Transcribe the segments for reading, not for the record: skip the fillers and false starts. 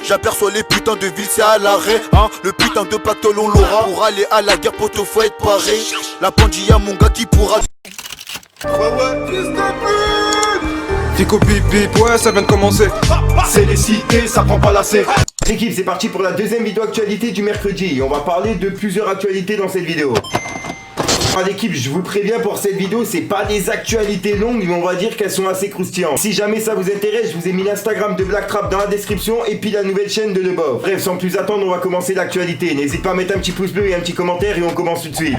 J'aperçois les putains de villes, c'est à l'arrêt, hein. Le putain de pactole on l'aura. Pour aller à la guerre, poteau, faut être paré. La pandilla, mon gars, qui pourra. Fico bip bip, ouais ça vient de commencer. C'est les cités, ça prend pas lacet. L'équipe, c'est parti pour la deuxième vidéo actualité du mercredi. On va parler de plusieurs actualités dans cette vidéo. L'équipe, je vous préviens pour cette vidéo, c'est pas des actualités longues, mais on va dire qu'elles sont assez croustillantes. Si jamais ça vous intéresse, je vous ai mis l'Instagram de Black Trap dans la description et puis la nouvelle chaîne de Lebov. Bref, sans plus attendre, on va commencer l'actualité. N'hésite pas à mettre un petit pouce bleu et un petit commentaire et on commence tout de suite.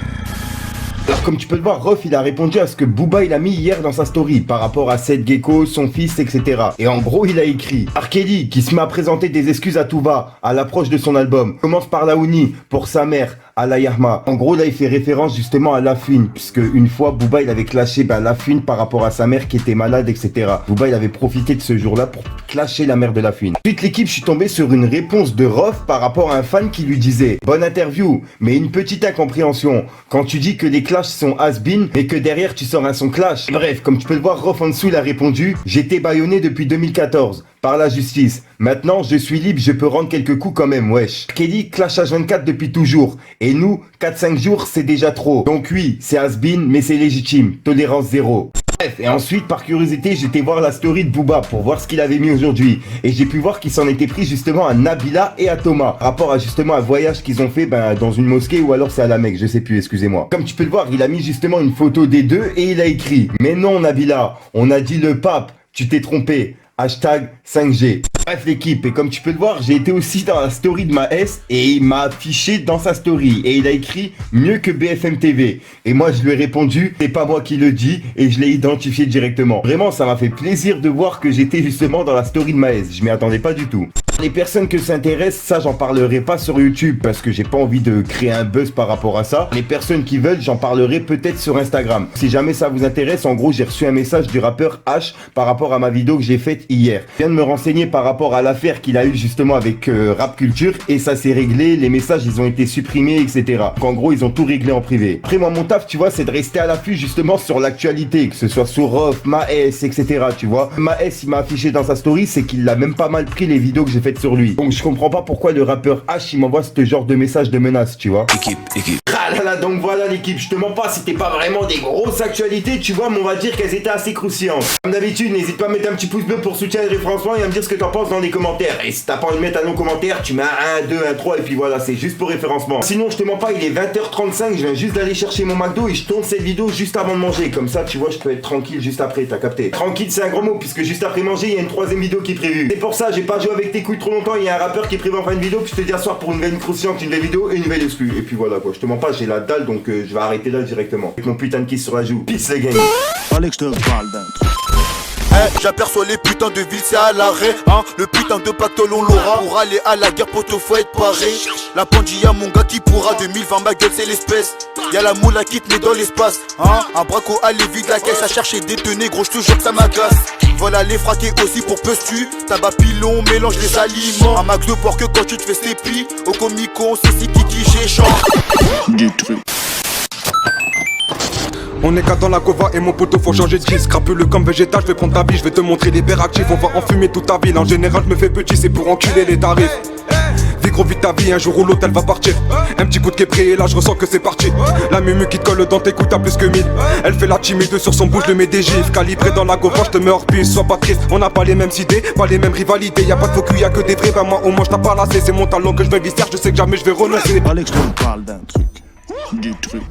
Alors comme tu peux le voir, Rof il a répondu à ce que Booba il a mis hier dans sa story par rapport à Seth Gecko, son fils, etc. Et en gros il a écrit R. Kelly qui se met à présenter des excuses à tout va à l'approche de son album. Commence par la Ouni pour sa mère, Allah Yahma. En gros là il fait référence justement à Lafouine, puisque une fois Booba il avait clashé Lafouine par rapport à sa mère qui était malade, etc. Booba il avait profité de ce jour-là pour clasher la mère de Lafouine. Ensuite l'équipe, je suis tombé sur une réponse de Rof par rapport à un fan qui lui disait bonne interview, mais une petite incompréhension. Quand tu dis que les clashs sont has-been, mais que derrière tu sors un son clash. Bref, comme tu peux le voir, Rof en dessous il a répondu j'étais bâillonné depuis 2014 par la justice. Maintenant, je suis libre, je peux rendre quelques coups quand même, wesh. Kelly clash H24 depuis toujours. Et nous, 4-5 jours, c'est déjà trop. Donc oui, c'est has-been, mais c'est légitime. Tolérance zéro. Bref, et ensuite, par curiosité, j'étais voir la story de Booba pour voir ce qu'il avait mis aujourd'hui. Et j'ai pu voir qu'il s'en était pris justement à Nabila et à Thomas. Par rapport à justement un voyage qu'ils ont fait dans une mosquée ou alors c'est à la Mecque, je sais plus, excusez-moi. Comme tu peux le voir, il a mis justement une photo des deux et il a écrit mais non Nabila, on a dit le pape, tu t'es trompé. Hashtag 5G. Bref l'équipe, et comme tu peux le voir, j'ai été aussi dans la story de Maes et il m'a affiché dans sa story et il a écrit mieux que BFM TV. Et moi je lui ai répondu, c'est pas moi qui le dis et je l'ai identifié directement. Vraiment ça m'a fait plaisir de voir que j'étais justement dans la story de Maes, je m'y attendais pas du tout. Les personnes que ça intéresse, ça j'en parlerai pas sur YouTube parce que j'ai pas envie de créer un buzz par rapport à ça. Les personnes qui veulent, j'en parlerai peut-être sur Instagram. Si jamais ça vous intéresse, en gros j'ai reçu un message du rappeur H par rapport à ma vidéo que j'ai faite hier. Je viens de me renseigner par rapport à l'affaire qu'il a eu justement avec Rap Culture et ça s'est réglé, les messages ils ont été supprimés, etc. Donc en gros ils ont tout réglé en privé. Après moi mon taf tu vois c'est de rester à l'affût justement sur l'actualité, que ce soit sur Rof, Maes, etc. Tu vois, Maes il m'a affiché dans sa story, c'est qu'il a même pas mal pris les vidéos que j'ai faites sur lui. Donc je comprends pas pourquoi le rappeur H il m'envoie ce genre de message de menace, tu vois. Équipe. Ah là là, donc voilà l'équipe, je te mens pas, c'était pas vraiment des grosses actualités, tu vois, mais on va dire qu'elles étaient assez croustillantes. Comme d'habitude, n'hésite pas à mettre un petit pouce bleu pour soutenir le référencement et à me dire ce que t'en penses dans les commentaires. Et si t'as pas envie de mettre un long commentaire, tu mets un 1, 2, 1, 3 et puis voilà, c'est juste pour référencement. Sinon, je te mens pas, il est 20h35, je viens juste d'aller chercher mon McDo et je tourne cette vidéo juste avant de manger. Comme ça, tu vois, je peux être tranquille juste après, t'as capté. Tranquille, c'est un gros mot, puisque juste après manger, il y a une troisième vidéo qui est prévue. C'est pour ça, j'ai pas joué avec tes couilles trop longtemps, il y a un rappeur qui est prévu en fin de vidéo, puis je te dis à soir pour une nouvelle croustillante, une nouvelle vidéo et une nouvelle exclue. Et puis voilà quoi, je te mens pas, j'ai la dalle donc je vais arrêter là directement. Avec mon putain de kiss sur la joue. Peace les gang. Fallait que je te parle d'un truc. J'aperçois les putains de villes, c'est à l'arrêt, hein. Le putain de pactole on l'aura. Pour aller à la guerre, poteau, faut être paré. La pandilla, mon gars, qui pourra. 2020, ma gueule, c'est l'espèce. Y'a la moula qui te met dans l'espace, hein. Un braco, allez vide la caisse à chercher des tenues, gros, j'te que ça m'agace. Voilà les fraquer aussi pour pestu. Tabac pilon, mélange les aliments. Un max de porc que quand tu te fais stépi. Au comico, c'est si qui j'échange. Du truc. On est qu'à dans la cova et mon poteau faut changer de disque. Crapule comme végétal, je vais prendre ta vie, je vais te montrer l'hyperactif. On va enfumer toute ta ville, en général je me fais petit, c'est pour enculer les tarifs. Vis gros vite ta vie, un jour ou l'autre elle va partir. Un petit coup de quépré et là je ressens que c'est parti. La mumu qui te colle dans tes coups t'as plus que 1000. Elle fait la timide sur son bouche, je mets des gifs. Calibré dans la gova, je te mets hors piste, sois pas triste. On n'a pas les mêmes idées, pas les mêmes rivalités. Y'a pas de faux cul, y'a que des vrais, ben moi au moins je t'ai pas lassé. C'est mon talent que je vais visser, je sais que jamais je vais renoncer. Fallait que je te parle d'un truc. Du truc.